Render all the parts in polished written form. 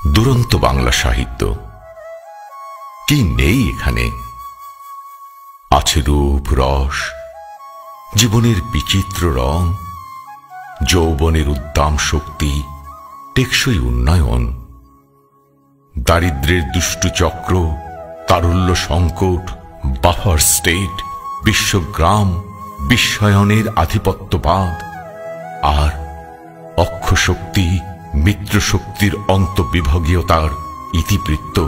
দুরন্ত বাংলা সাহিত্য কি নেই এখানে? আছে রূপ রস, জীবনের বিচিত্র রং, যৌবনের উদ্দাম শক্তি, টেকসই উন্নয়ন। দারিদ্র্যের দুষ্টু চক্র, তারল্য সংকট, বাফার স্টেট, বিশ্বগ্রাম, বিশ্বায়নের আধিপত্যবাদ, আর অক্ষশক্তি মিত্রশক্তির অন্তবিভাগীয়তার ইতিবৃত্ত।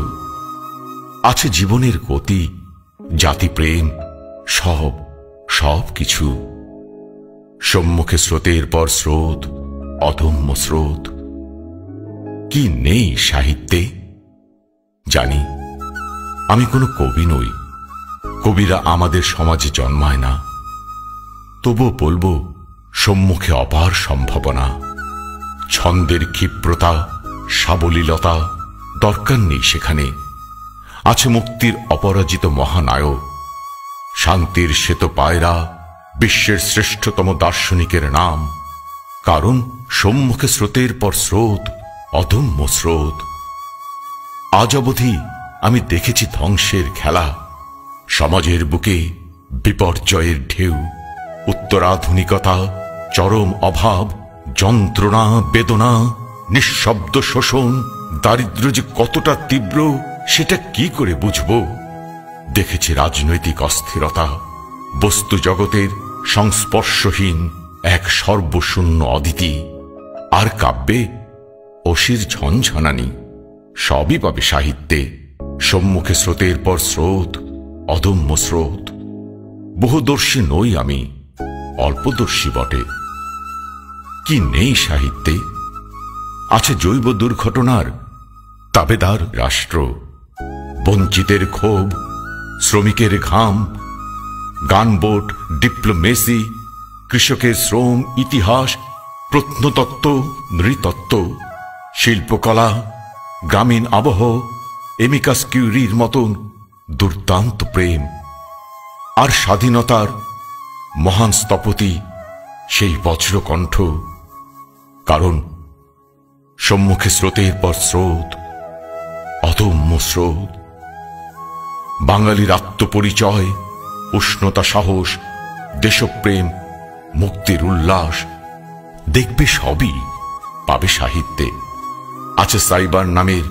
আছে জীবনের গতি, জাতিপ্রেম, সব কিছু। সম্মুখে স্রোতের পর স্রোত, অদম্য স্রোত। কি নেই সাহিত্যে? জানি আমি কোনো কবি নই, কবিরা আমাদের সমাজে জন্মায় না। তবুও বলবো, সম্মুখে অপার সম্ভাবনা। ছন্দের ক্ষিপ্রতা, সাবলীলতা দরকার নেই সেখানে। আছে মুক্তির অপরাজিত মহানায়ক, শান্তির শ্বেত পায়রা, বিশ্বের শ্রেষ্ঠতম দার্শনিকের নাম। কারণ সম্মুখে স্রোতের পর স্রোত, অদম্য স্রোত। আজ অবধি আমি দেখেছি ধ্বংসের খেলা, সমাজের বুকে বিপর্যয়ের ঢেউ, উত্তরাধুনিকতা, চরম অভাব, যন্ত্রণা, বেদনা, নিঃশব্দ শোষণ, দারিদ্র্য যে কতটা তীব্র সেটা কি করে বুঝব? দেখেছি রাজনৈতিক অস্থিরতা, বস্তু জগতের সংস্পর্শহীন এক সর্বশূন্য অদিতি। আর কাব্যে অসির ঝনঝনানি, সবই পাবে সাহিত্যে। সম্মুখে স্রোতের পর স্রোত, অদম্য স্রোত। বহুদর্শী নই আমি, অল্পদর্শী বটে। কি নেই সাহিত্যে? আছে জৈব দুর্ঘটনার তাবেদার রাষ্ট্র, বঞ্চিতের ক্ষোভ, শ্রমিকের ঘাম, গানবোট, ডিপ্লোমেসি, কৃষকের শ্রম, ইতিহাস, প্রত্নতত্ত্ব, নৃতত্ত্ব, শিল্পকলা, গ্রামীণ আবহ, এমিকাস কিউরির মতন দুর্দান্ত প্রেম। আর স্বাধীনতার মহান স্থপতি সেই বজ্রকণ্ঠ। কারণ সম্মুখে স্রোতের পর স্রোত, অদম্য স্রোত। বাঙালির আত্মপরিচয়, উষ্ণতা, সাহস, দেশপ্রেম, মুক্তির উল্লাস দেখবে সবই পাবে সাহিত্যে। আছে সাইবার নামের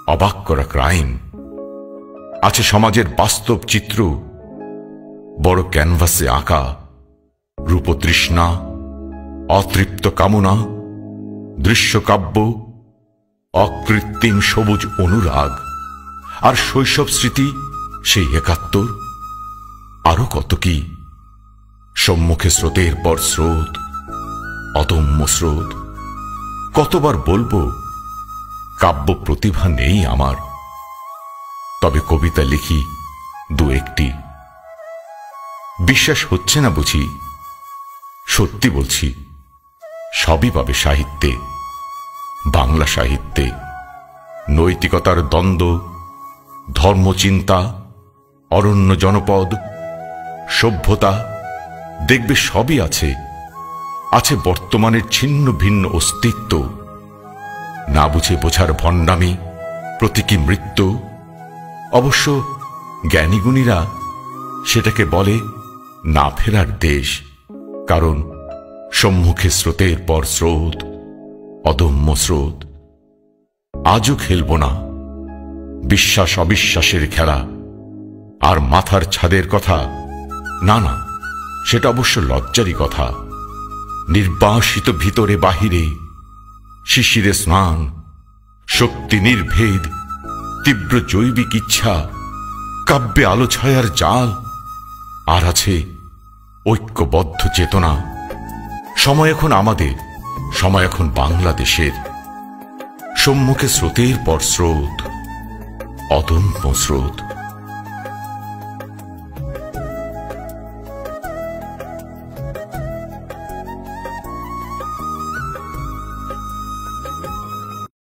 অবাক করা ক্রাইম, আছে সমাজের বাস্তব চিত্র বড় ক্যানভাসে আঁকা, রূপতৃষ্ণা, অতৃপ্ত কামনা, দৃশ্যকাব্য, অকৃত্রিম সবুজ অনুরাগ, আর শৈশব স্মৃতি, সেই ৭১। আরো কত কি। সম্মুখে স্রোতের পর স্রোত, অদম্য স্রোত। কতবার বলবো, কাব্য প্রতিভা নেই আমার, তবে কবিতা লিখি দু একটি। বিশ্বাস হচ্ছে না বুঝি? সত্যি বলছি, সবই পাবে সাহিত্যে, বাংলা সাহিত্যে। নৈতিকতার দ্বন্দ্ব, ধর্মচিন্তা, অরণ্য জনপদ, সভ্যতা দেখবে সবই আছে। আছে বর্তমানের ছিন্ন ভিন্ন অস্তিত্ব, না বুঝে বোঝার ভণ্ডামি, প্রতীকী মৃত্যু। অবশ্য জ্ঞানীগুণীরা সেটাকে বলে না ফেরার দেশ। কারণ সম্মুখে স্রোতের পর স্রোত, অদম্য স্রোত। আজও খেলব না বিশ্বাস অবিশ্বাসের খেলা। আর মাথার ছাদের কথা, না না, সেটা অবশ্য লজ্জারই কথা। নির্বাসিত ভিতরে বাহিরে, শিশিরে স্নান, শক্তি নির্ভেদ, তীব্র জৈবিক ইচ্ছা, কাব্যে আলো ছায়ার জাল। আর আছে ঐক্যবদ্ধ চেতনা। সময় এখন আমাদের, সময় এখন বাংলাদেশের। সম্মুখে স্রোতের পর স্রোত, অদম্য স্রোত।